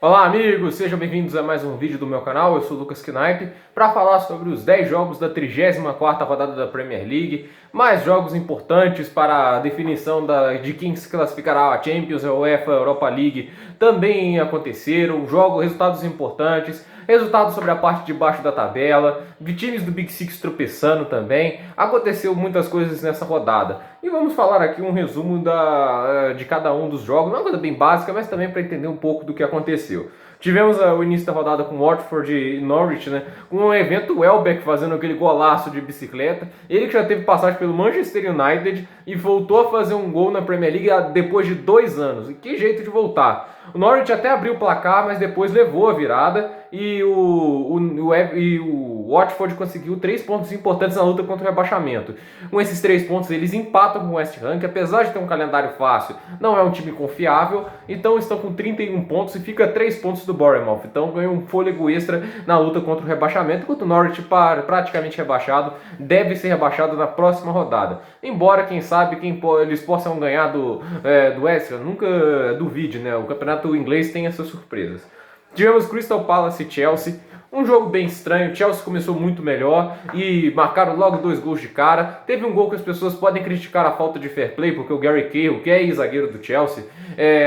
Olá amigos, sejam bem-vindos a mais um vídeo do meu canal. Eu sou o Lucas Knipe para falar sobre os 10 jogos da 34ª rodada da Premier League, mais jogos importantes para a definição de quem se classificará a Champions, a UEFA, a Europa League também aconteceram, resultados importantes, resultados sobre a parte de baixo da tabela, de times do Big Six tropeçando também. Aconteceu muitas coisas nessa rodada. E vamos falar aqui um resumo de cada um dos jogos, uma coisa bem básica, mas também para entender um pouco do que aconteceu. Tivemos o início da rodada com Watford e Norwich, né? Com um evento Welbeck fazendo aquele golaço de bicicleta. Ele que já teve passagem pelo Manchester United e voltou a fazer um gol na Premier League depois de 2 anos. E que jeito de voltar. O Norwich até abriu o placar, mas depois levou a virada e o Watford conseguiu 3 pontos importantes na luta contra o rebaixamento. Com esses 3 pontos eles empatam com o West Ham, que apesar de ter um calendário fácil, não é um time confiável, então estão com 31 pontos e fica 3 pontos do Bournemouth. Então ganham um fôlego extra na luta contra o rebaixamento, enquanto o Norwich, praticamente rebaixado, deve ser rebaixado na próxima rodada. Embora, quem sabe, eles possam ganhar do West Ham, nunca duvide, né? O campeonato inglês tem essas surpresas. Tivemos Crystal Palace e Chelsea, um jogo bem estranho. O Chelsea começou muito melhor e marcaram logo 2 gols de cara. Teve um gol que as pessoas podem criticar a falta de fair play, porque o Gary Cahill, que é zagueiro do Chelsea,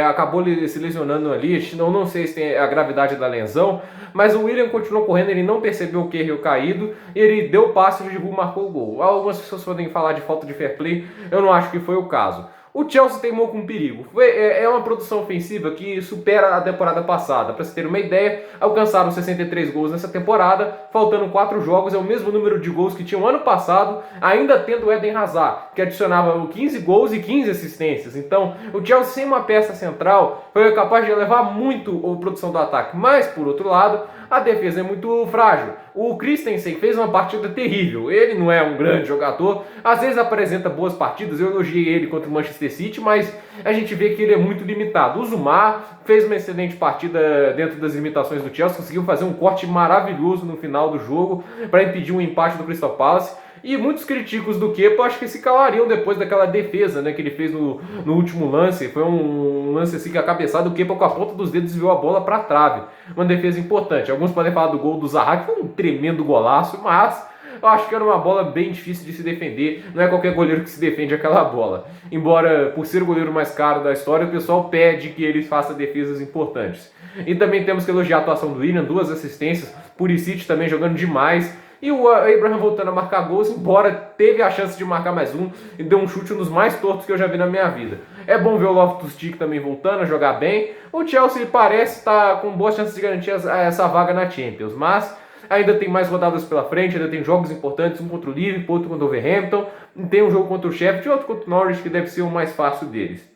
acabou se lesionando ali. Não sei se tem a gravidade da lesão, mas o Willian continuou correndo, ele não percebeu o Cahill caído, e ele deu o passe e o Giroud marcou o gol. Algumas pessoas podem falar de falta de fair play, eu não acho que foi o caso. O Chelsea teimou com perigo. É uma produção ofensiva que supera a temporada passada. Para você ter uma ideia, alcançaram 63 gols nessa temporada, faltando 4 jogos, é o mesmo número de gols que tinham ano passado, ainda tendo o Eden Hazard, que adicionava 15 gols e 15 assistências. Então, o Chelsea, sem uma peça central, foi capaz de elevar muito a produção do ataque. Mas, por outro lado, a defesa é muito frágil. O Christensen fez uma partida terrível. Ele não é um grande jogador, às vezes apresenta boas partidas. Eu elogiei ele contra o Manchester City, mas a gente vê que ele é muito limitado. O Zuma fez uma excelente partida dentro das limitações do Chelsea, conseguiu fazer um corte maravilhoso no final do jogo para impedir um empate do Crystal Palace. E muitos críticos do Kepa acho que se calariam depois daquela defesa, né, que ele fez no último lance. Foi um lance assim que a cabeçada do Kepa com a ponta dos dedos desviou a bola para a trave. Uma defesa importante. Alguns podem falar do gol do Zaha, que foi um tremendo golaço, mas eu acho que era uma bola bem difícil de se defender. Não é qualquer goleiro que se defende aquela bola. Embora, por ser o goleiro mais caro da história, o pessoal pede que ele faça defesas importantes. E também temos que elogiar a atuação do Willian, 2 assistências. Pulisic também jogando demais. E o Abraham voltando a marcar gols, embora teve a chance de marcar mais um e deu um chute um dos mais tortos que eu já vi na minha vida. É bom ver o Loftus-Cheek também voltando a jogar bem. O Chelsea parece estar com boas chances de garantir essa vaga na Champions, mas ainda tem mais rodadas pela frente, ainda tem jogos importantes, um contra o Liverpool, outro contra o Wolverhampton, tem um jogo contra o Sheffield e outro contra o Norwich, que deve ser o mais fácil deles.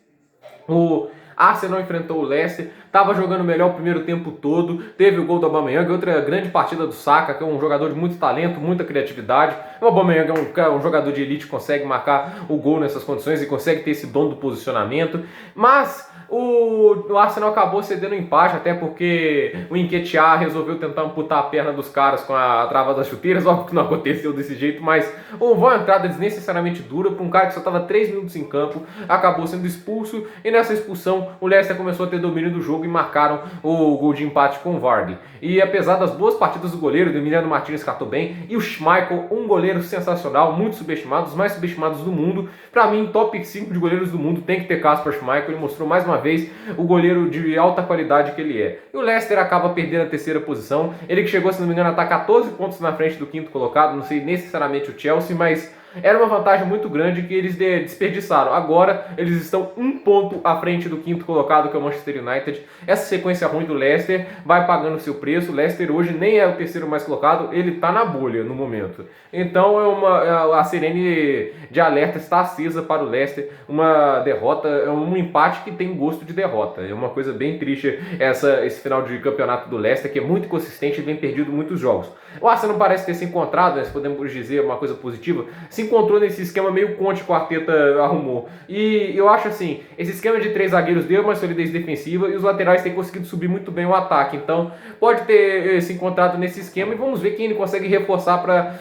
O Arsenal enfrentou o Leicester, estava jogando melhor o primeiro tempo todo, teve o gol do Aubameyang, outra grande partida do Saka, que é um jogador de muito talento, muita criatividade. O Aubameyang é um jogador de elite, consegue marcar o gol nessas condições e consegue ter esse dom do posicionamento, mas o Arsenal acabou cedendo empate, até porque o Nketiah resolveu tentar amputar a perna dos caras com a trava das chuteiras. Óbvio que não aconteceu desse jeito, mas houve uma entrada desnecessariamente dura para um cara que só estava 3 minutos em campo, acabou sendo expulso, e nessa expulsão o Leicester começou a ter domínio do jogo e marcaram o gol de empate com o Vardy. E apesar das boas partidas do goleiro, do Emiliano Martinez catou bem, e o Schmeichel, um goleiro sensacional, muito subestimado, os mais subestimados do mundo. Para mim, top 5 de goleiros do mundo tem que ter Kasper Schmeichel, ele mostrou mais uma vez o goleiro de alta qualidade que ele é. E o Leicester acaba perdendo a 3ª posição, ele que chegou, se não me engano, a estar 14 pontos na frente do 5º colocado, não sei necessariamente o Chelsea, mas era uma vantagem muito grande que eles desperdiçaram. Agora eles estão 1 ponto à frente do 5º colocado, que é o Manchester United. Essa sequência ruim do Leicester vai pagando seu preço. O Leicester hoje nem é o 3º mais colocado, ele está na bolha no momento. Então a sirene de alerta está acesa para o Leicester. Uma derrota, um empate que tem gosto de derrota. É uma coisa bem triste esse final de campeonato do Leicester, que é muito consistente e vem perdido muitos jogos. O Arsenal parece ter se encontrado, né, se podemos dizer uma coisa positiva, se encontrou nesse esquema meio Conte que o Arteta arrumou. E eu acho assim, esse esquema de 3 zagueiros deu uma solidez defensiva e os laterais têm conseguido subir muito bem o ataque. Então pode ter se encontrado nesse esquema e vamos ver quem ele consegue reforçar para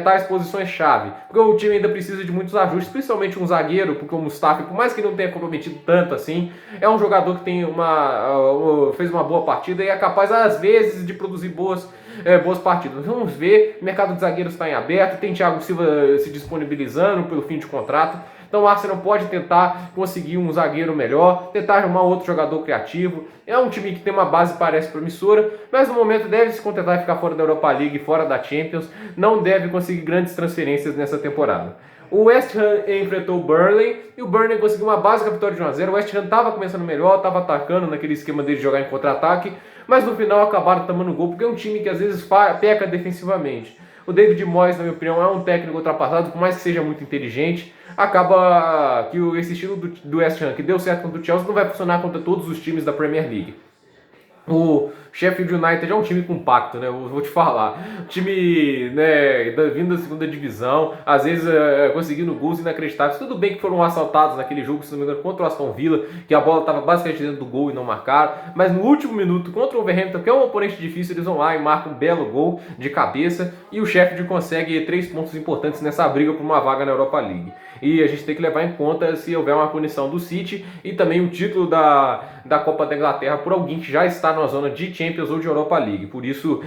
tais posições-chave. Porque o time ainda precisa de muitos ajustes, principalmente um zagueiro, porque o Mustafi, por mais que ele não tenha comprometido tanto assim, é um jogador que tem fez uma boa partida e é capaz às vezes de produzir boas partidas. Vamos ver, o mercado de zagueiros está em aberto, tem Thiago Silva se disponibilizando pelo fim de contrato. Então o Arsenal pode tentar conseguir um zagueiro melhor, tentar arrumar outro jogador criativo. É um time que tem uma base parece promissora, mas no momento deve se contentar em ficar fora da Europa League, fora da Champions. Não deve conseguir grandes transferências nessa temporada. O West Ham enfrentou o Burnley e o Burnley conseguiu uma básica vitória de 1 a 0. O West Ham estava começando melhor, estava atacando naquele esquema dele de jogar em contra-ataque, mas no final acabaram tomando gol, porque é um time que às vezes peca defensivamente. O David Moyes, na minha opinião, é um técnico ultrapassado, por mais que seja muito inteligente, acaba que esse estilo do West Ham, que deu certo contra o Chelsea, não vai funcionar contra todos os times da Premier League. O Sheffield United é um time compacto, né? Eu vou te falar. Um time, né, vindo da segunda divisão, às vezes conseguindo gols inacreditáveis. Tudo bem que foram assaltados naquele jogo, se não me engano, contra o Aston Villa, que a bola estava basicamente dentro do gol e não marcaram. Mas no último minuto, contra o Wolverhampton, que é um oponente difícil, eles vão lá e marcam um belo gol de cabeça. E o Sheffield consegue 3 pontos importantes nessa briga por uma vaga na Europa League. E a gente tem que levar em conta se houver uma punição do City e também o título da Copa da Inglaterra por alguém que já está na zona de Champions ou de Europa League. Por isso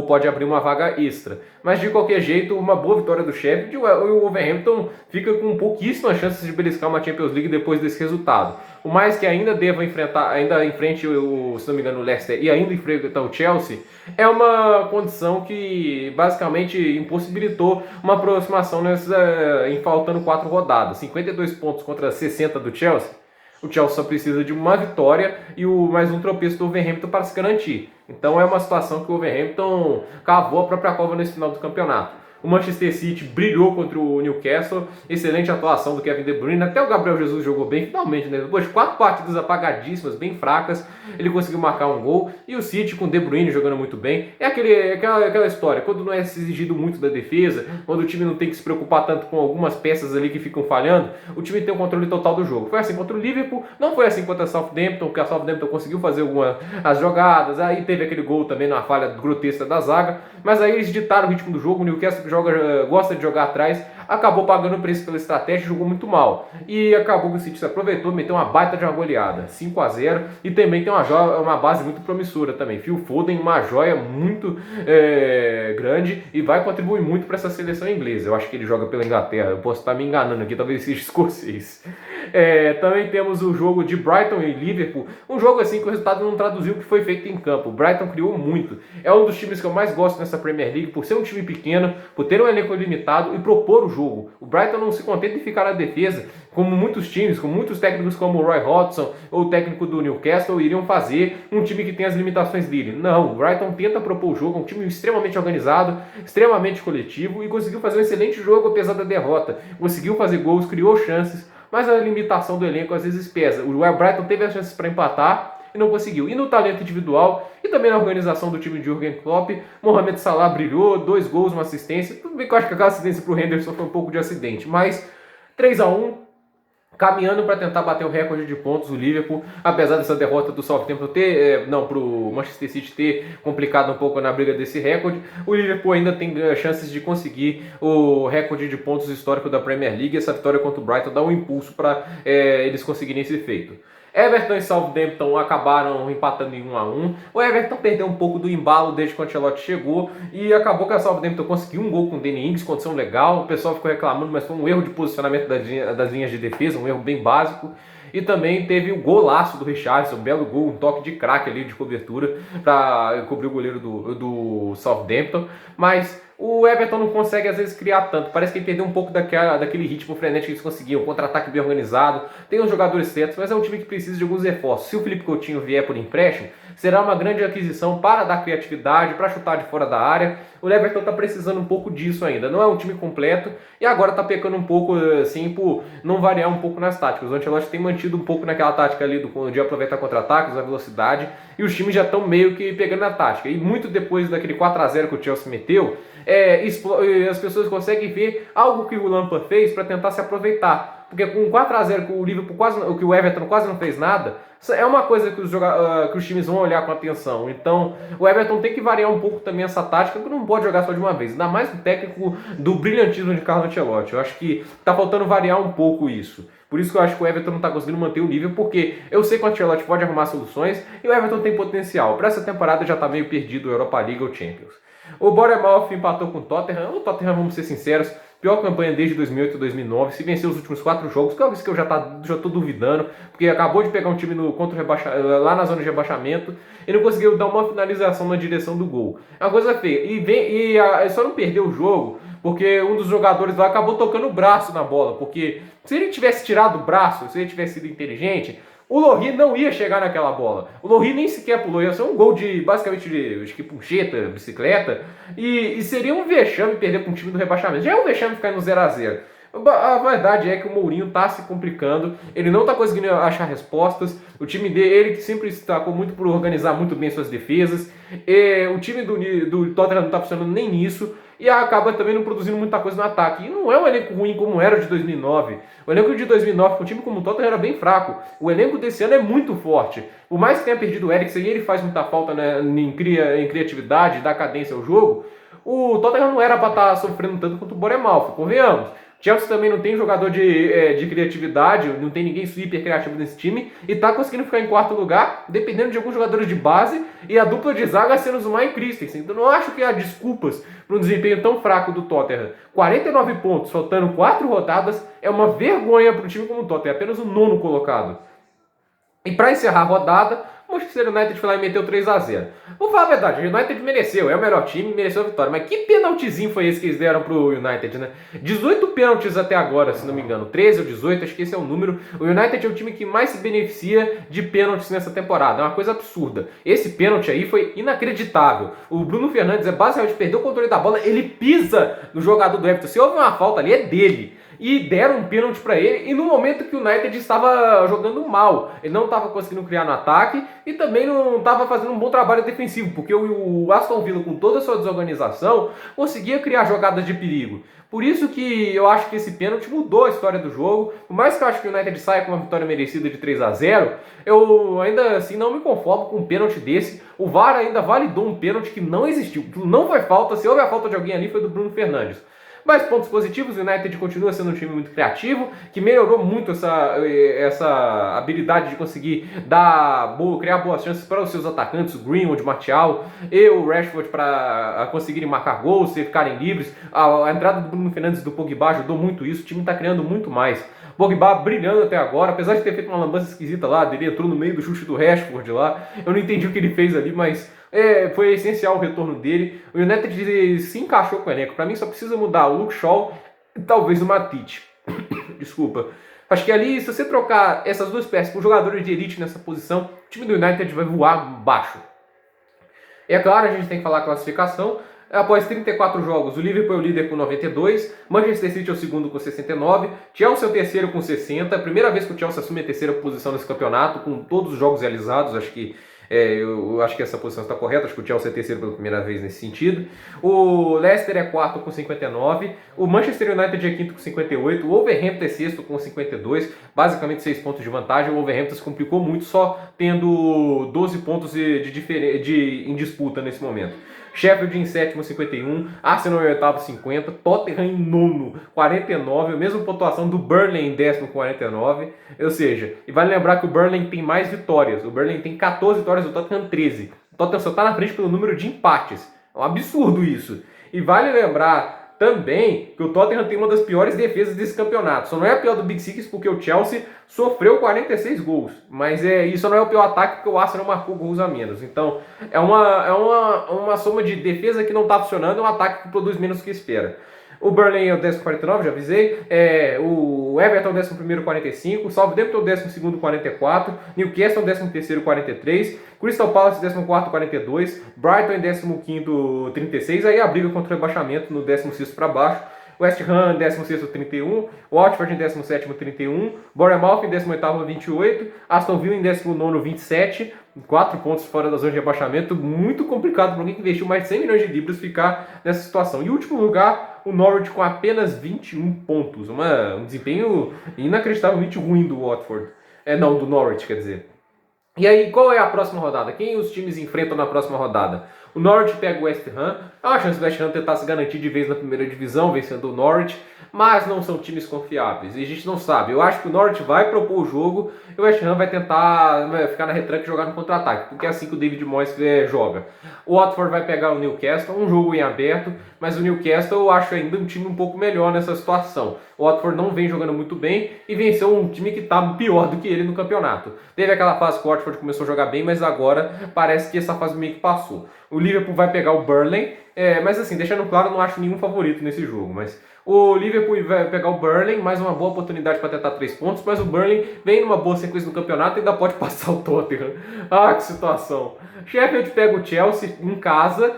pode abrir uma vaga extra. Mas de qualquer jeito, uma boa vitória do Sheffield e o Wolverhampton fica com pouquíssimas chances de beliscar uma Champions League depois desse resultado. O mais que ainda enfrente se não me engano, o Leicester e ainda enfrenta o Chelsea, é uma condição que basicamente impossibilitou uma aproximação em faltando 4 rodadas. 52 pontos contra 60 do Chelsea. O Chelsea só precisa de uma vitória e mais um tropeço do Wolverhampton para se garantir. Então é uma situação que o Wolverhampton cavou a própria cova nesse final do campeonato. O Manchester City brilhou contra o Newcastle, excelente atuação do Kevin De Bruyne, até o Gabriel Jesus jogou bem, finalmente, né? Depois de 4 partidas apagadíssimas, bem fracas, ele conseguiu marcar um gol, e o City com o De Bruyne jogando muito bem. É aquela história, quando não é exigido muito da defesa, quando o time não tem que se preocupar tanto com algumas peças ali que ficam falhando, o time tem o controle total do jogo. Foi assim contra o Liverpool, não foi assim contra a Southampton, porque a Southampton conseguiu fazer as jogadas, aí teve aquele gol também na falha grotesca da zaga, mas aí eles ditaram o ritmo do jogo, o Newcastle gosta de jogar atrás, acabou pagando o preço pela estratégia, jogou muito mal. E acabou que o City se aproveitou, meteu uma baita de uma goleada, 5 a 0, e também tem uma base muito promissora também. Phil Foden, uma joia muito grande e vai contribuir muito para essa seleção inglesa. Eu acho que ele joga pela Inglaterra, eu posso estar me enganando aqui, talvez seja escocês. Também temos o jogo de Brighton e Liverpool, um jogo assim que o resultado não traduziu o que foi feito em campo. O Brighton criou muito, é um dos times que eu mais gosto nessa Premier League, por ser um time pequeno, por ter um elenco limitado e propor o jogo. O Brighton não se contenta em ficar na defesa, como muitos times, como muitos técnicos como o Roy Hodgson ou o técnico do Newcastle iriam fazer, um time que tem as limitações dele. Não, o Brighton tenta propor o jogo, é um time extremamente organizado, extremamente coletivo e conseguiu fazer um excelente jogo apesar da derrota. Conseguiu fazer gols, criou chances, mas a limitação do elenco às vezes pesa. O Brighton teve as chances para empatar e não conseguiu. E no talento individual e também na organização do time de Jürgen Klopp, Mohamed Salah brilhou, 2 gols, uma assistência. Tudo bem que eu acho que aquela assistência para o Henderson foi um pouco de acidente, mas 3 a 1, caminhando para tentar bater o recorde de pontos o Liverpool, apesar dessa derrota do Southampton para o Manchester City ter complicado um pouco na briga desse recorde, o Liverpool ainda tem chances de conseguir o recorde de pontos histórico da Premier League. Essa vitória contra o Brighton dá um impulso para eles conseguirem esse feito. Everton e Southampton acabaram empatando em 1 a 1. O Everton perdeu um pouco do embalo desde que o Ancelotti chegou e acabou que a Southampton conseguiu um gol com o Danny Ings, condição legal. O pessoal ficou reclamando, mas foi um erro de posicionamento das linhas de defesa, um erro bem básico. E também teve o golaço do Richarlison, um belo gol, um toque de craque ali de cobertura para cobrir o goleiro do Southampton. Mas o Everton não consegue às vezes criar tanto, parece que ele perdeu um pouco daquele ritmo frenético que eles conseguiam, contra-ataque bem organizado, tem os jogadores certos, mas é um time que precisa de alguns reforços. Se o Felipe Coutinho vier por empréstimo, será uma grande aquisição para dar criatividade, para chutar de fora da área. O Everton está precisando um pouco disso ainda, não é um time completo e agora está pecando um pouco assim por não variar um pouco nas táticas. O Ancelotti tem mantido um pouco naquela tática ali de aproveitar contra-ataques, a velocidade, e os times já estão meio que pegando na tática. E muito depois daquele 4 a 0 que o Chelsea meteu, as pessoas conseguem ver algo que o Lampard fez para tentar se aproveitar. Porque com 4-0 que o Liverpool que o Everton quase não fez nada, é uma coisa que os times vão olhar com atenção. Então, o Everton tem que variar um pouco também essa tática, que não pode jogar só de uma vez. Ainda mais o técnico do brilhantismo de Carlo Ancelotti. Eu acho que tá faltando variar um pouco isso. Por isso que eu acho que o Everton não está conseguindo manter o nível, porque eu sei que o Ancelotti pode arrumar soluções e o Everton tem potencial. Para essa temporada já está meio perdido o Europa League ou Champions. O Bournemouth empatou com o Tottenham. O Tottenham, vamos ser sinceros, pior campanha desde 2008 e 2009. Se venceu os últimos 4 jogos, que é isso que eu já estou duvidando, porque acabou de pegar um time lá na zona de rebaixamento e não conseguiu dar uma finalização na direção do gol. É uma coisa feia. E só não perdeu o jogo porque um dos jogadores lá acabou tocando o braço na bola. Porque se ele tivesse tirado o braço, se ele tivesse sido inteligente, o Lohri não ia chegar naquela bola. O Lohri nem sequer pulou. Ia ser um gol basicamente de acho que puncheta, bicicleta. E seria um vexame perder para um time do rebaixamento. Já é um vexame ficar no 0-0. A verdade é que o Mourinho está se complicando, ele não está conseguindo achar respostas, o time dele, ele que sempre destacou muito por organizar muito bem suas defesas, o time do Tottenham não está funcionando nem nisso, e acaba também não produzindo muita coisa no ataque. E não é um elenco ruim como era o de 2009. O elenco de 2009, com um time como o Tottenham, era bem fraco. O elenco desse ano é muito forte. Por mais que tenha perdido o Eriksen, e ele faz muita falta, né, em criatividade, dá cadência ao jogo, o Tottenham não era para estar sofrendo tanto quanto o Bournemouth, convenhamos. Chelsea também não tem jogador de criatividade, não tem ninguém super criativo nesse time e tá conseguindo ficar em quarto lugar, dependendo de alguns jogadores de base e a dupla de zaga sendo os Zuma e Christensen. Então não acho que há desculpas para um desempenho tão fraco do Tottenham. 49 pontos, faltando 4 rodadas, é uma vergonha para um time como o Tottenham, é apenas o 9º colocado. E para encerrar a rodada, o Manchester United foi lá e meteu 3-0. Vou falar a verdade, o United mereceu, é o melhor time, mereceu a vitória. Mas que pênaltizinho foi esse que eles deram pro United, né? 18 pênaltis até agora, se não me engano. 13 ou 18, acho que esse é o número. O United é o time que mais se beneficia de pênaltis nessa temporada. É uma coisa absurda. Esse pênalti aí foi inacreditável. O Bruno Fernandes basicamente perdeu o controle da bola, ele pisa no jogador do Everton. Se houve uma falta ali, é dele. E deram um pênalti para ele, e no momento que o United estava jogando mal, ele não estava conseguindo criar no ataque e também não estava fazendo um bom trabalho defensivo, porque o Aston Villa, com toda a sua desorganização, conseguia criar jogadas de perigo. Por isso que eu acho que esse pênalti mudou a história do jogo. Por mais que eu acho que o United saia com uma vitória merecida de 3-0, eu ainda assim não me conformo com um pênalti desse. O VAR ainda validou um pênalti que não existiu, não foi falta. Se houve a falta de alguém ali, foi do Bruno Fernandes. Mas pontos positivos, o United continua sendo um time muito criativo, que melhorou muito essa habilidade de conseguir criar boas chances para os seus atacantes, o Greenwood, o Martial e o Rashford, para conseguirem marcar gols e ficarem livres. A entrada do Bruno Fernandes e do Pogba ajudou muito isso, o time está criando muito mais. Pogba brilhando até agora, apesar de ter feito uma lambança esquisita lá, ele entrou no meio do chute do Rashford lá, eu não entendi o que ele fez ali, mas foi essencial o retorno dele. O United se encaixou com o elenco, para mim só precisa mudar o Luke Shaw e talvez o Matip. Desculpa. Acho que ali, se você trocar essas duas peças por jogadores de elite nessa posição, o time do United vai voar baixo. E é claro, a gente tem que falar a classificação. Após 34 jogos, o Liverpool é o líder com 92, Manchester City é o segundo com 69, Chelsea é o terceiro com 60, primeira vez que o Chelsea assume a terceira posição nesse campeonato, com todos os jogos realizados, eu acho que essa posição está correta, acho que o Chelsea é terceiro pela primeira vez nesse sentido. O Leicester é quarto com 59, o Manchester United é quinto com 58, o Wolverhampton é sexto com 52, basicamente 6 pontos de vantagem. O Wolverhampton se complicou muito, só tendo 12 pontos em disputa nesse momento. Sheffield em sétimo, 51, Arsenal em oitavo, 50, Tottenham em nono, 49, a mesma pontuação do Burnley em décimo, 49, ou seja, e vale lembrar que o Burnley tem mais vitórias, o Burnley tem 14 vitórias, o Tottenham 13, o Tottenham só está na frente pelo número de empates, é um absurdo isso, e vale lembrar também que o Tottenham tem uma das piores defesas desse campeonato. Só não é a pior do Big Six porque o Chelsea sofreu 46 gols. Mas isso não é o pior ataque porque o Arsenal marcou gols a menos. Então é uma soma de defesa que não está funcionando e um ataque que produz menos do que espera. O Burnley é o 10º, já avisei. O Everton é o 11º, 45. O Southampton é o 12º, 44. Newcastle é o 13º, 43. Crystal Palace 14º, 42. Brighton em 15º, 36. Aí a briga contra o rebaixamento no 16º para baixo. West Ham em 16º 31, Watford em 17º 31, Bournemouth em 18º 28, Aston Villa em 19º 27, 4 pontos fora da zona de rebaixamento, muito complicado para alguém que investiu mais de 100 milhões de libras ficar nessa situação. E último lugar, o Norwich com apenas 21 pontos, um desempenho inacreditavelmente ruim do Watford, do Norwich, quer dizer. E aí, qual é a próxima rodada? Quem os times enfrentam na próxima rodada? O Norwich pega o West Ham. Há uma chance do West Ham tentar se garantir de vez na primeira divisão, vencendo o Norwich, mas não são times confiáveis. E a gente não sabe. Eu acho que o Norwich vai propor o jogo e o West Ham vai tentar ficar na retranca e jogar no contra-ataque, porque é assim que o David Moyes joga. O Watford vai pegar o Newcastle, um jogo em aberto, mas o Newcastle eu acho ainda um time um pouco melhor nessa situação. O Watford não vem jogando muito bem e venceu um time que está pior do que ele no campeonato. Teve aquela fase que o Watford começou a jogar bem, mas agora parece que essa fase meio que passou. O Liverpool vai pegar o Burnley, mas assim, deixando claro, não acho nenhum favorito nesse jogo, mas o Liverpool vai pegar o Burnley, mais uma boa oportunidade para tentar 3 pontos, mas o Burnley vem numa boa sequência no campeonato e ainda pode passar o Tottenham. Ah, que situação. Sheffield pega o Chelsea em casa.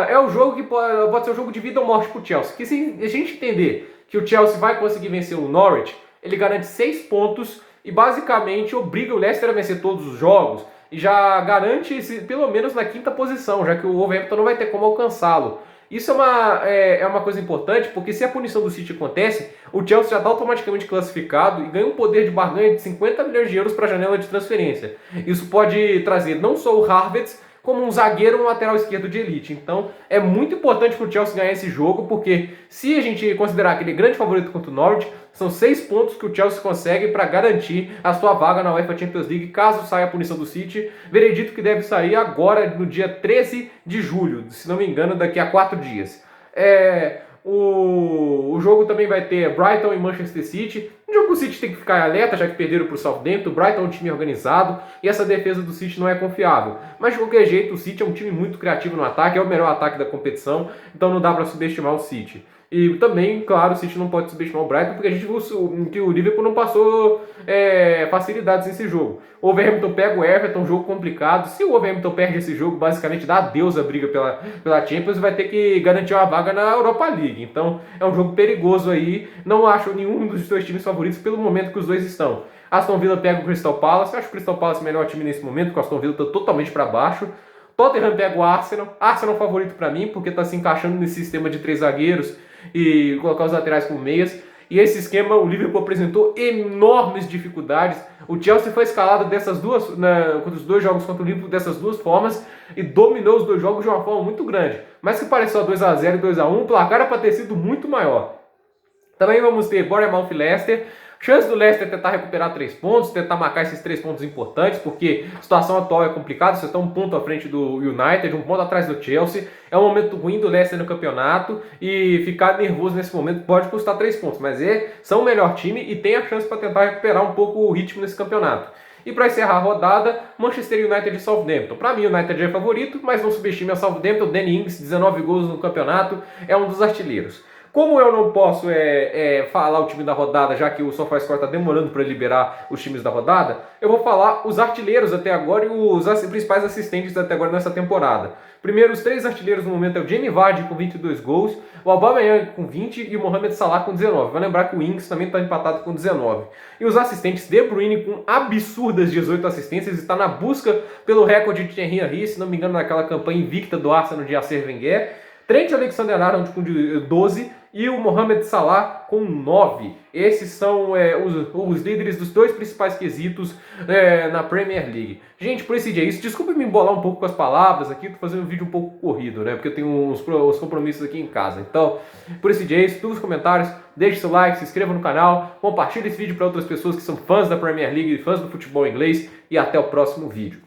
É o jogo que pode ser um jogo de vida ou morte para o Chelsea, que se a gente entender que o Chelsea vai conseguir vencer o Norwich, ele garante 6 pontos e basicamente obriga o Leicester a vencer todos os jogos e já garante pelo menos na 5ª posição, já que o Wolverhampton não vai ter como alcançá-lo. Isso é uma coisa importante, porque se a punição do City acontece, o Chelsea já está automaticamente classificado e ganha um poder de barganha de 50 milhões de euros para a janela de transferência. Isso pode trazer não só o Havertz, como um zagueiro ou um lateral esquerdo de elite. Então é muito importante para o Chelsea ganhar esse jogo, porque se a gente considerar aquele grande favorito contra o Norwich, são 6 pontos que o Chelsea consegue para garantir a sua vaga na UEFA Champions League, caso saia a punição do City. Veredito que deve sair agora, no dia 13 de julho, se não me engano, daqui a 4 dias. O jogo também vai ter Brighton e Manchester City. Um jogo que o City tem que ficar alerta, já que perderam para o Southampton. O Brighton é um time organizado e essa defesa do City não é confiável. Mas de qualquer jeito, o City é um time muito criativo no ataque, é o melhor ataque da competição, então não dá para subestimar o City. E também, claro, o City não pode subestimar o Brighton, porque a gente viu que o Liverpool não passou facilidades nesse jogo. O Wolverhampton pega o Everton, um jogo complicado. Se o Wolverhampton perde esse jogo, basicamente dá adeus à briga pela Champions e vai ter que garantir uma vaga na Europa League. Então é um jogo perigoso aí. Não acho nenhum dos dois times favoritos pelo momento que os dois estão. Aston Villa pega o Crystal Palace. Eu acho o Crystal Palace o melhor time nesse momento, porque o Aston Villa está totalmente para baixo. Tottenham pega o Arsenal. Arsenal favorito para mim, porque está se encaixando nesse sistema de 3 zagueiros e colocar os laterais como meias. E esse esquema, o Liverpool apresentou enormes dificuldades. O Chelsea foi escalado contra os 2 jogos contra o Liverpool dessas 2 formas e dominou os 2 jogos de uma forma muito grande. Mas que pareceu 2-0 e 2-1, o placar era para ter sido muito maior. Também vamos ter Bournemouth e Leicester. Chance do Leicester tentar recuperar 3 pontos, tentar marcar esses 3 pontos importantes, porque a situação atual é complicada, você está um ponto à frente do United, um ponto atrás do Chelsea, é um momento ruim do Leicester no campeonato, e ficar nervoso nesse momento pode custar 3 pontos, mas são o melhor time e tem a chance para tentar recuperar um pouco o ritmo nesse campeonato. E para encerrar a rodada, Manchester United e Southampton. Para mim o United é favorito, mas não subestime a Southampton. Danny Ings, 19 gols no campeonato, é um dos artilheiros. Como eu não posso falar o time da rodada, já que o SofaScore está demorando para liberar os times da rodada, eu vou falar os artilheiros até agora e os principais assistentes até agora nessa temporada. Primeiro, os 3 artilheiros no momento é o Jamie Vardy com 22 gols, o Aubameyang com 20 e o Mohamed Salah com 19. Vai lembrar que o Ings também está empatado com 19. E os assistentes, De Bruyne com absurdas 18 assistências, está na busca pelo recorde de Thierry Henry, se não me engano, naquela campanha invicta do Arsenal de Arsène Wenger. Trent Alexander-Arnold com 12 e o Mohamed Salah com 9. Esses são os líderes dos 2 principais quesitos na Premier League. Gente, por esse dia é isso. Desculpe me embolar um pouco com as palavras aqui, tô fazendo um vídeo um pouco corrido, né? Porque eu tenho uns compromissos aqui em casa. Então, por esse dia é isso. Nos comentários, deixe seu like, se inscreva no canal, compartilhe esse vídeo para outras pessoas que são fãs da Premier League, fãs do futebol inglês e até o próximo vídeo.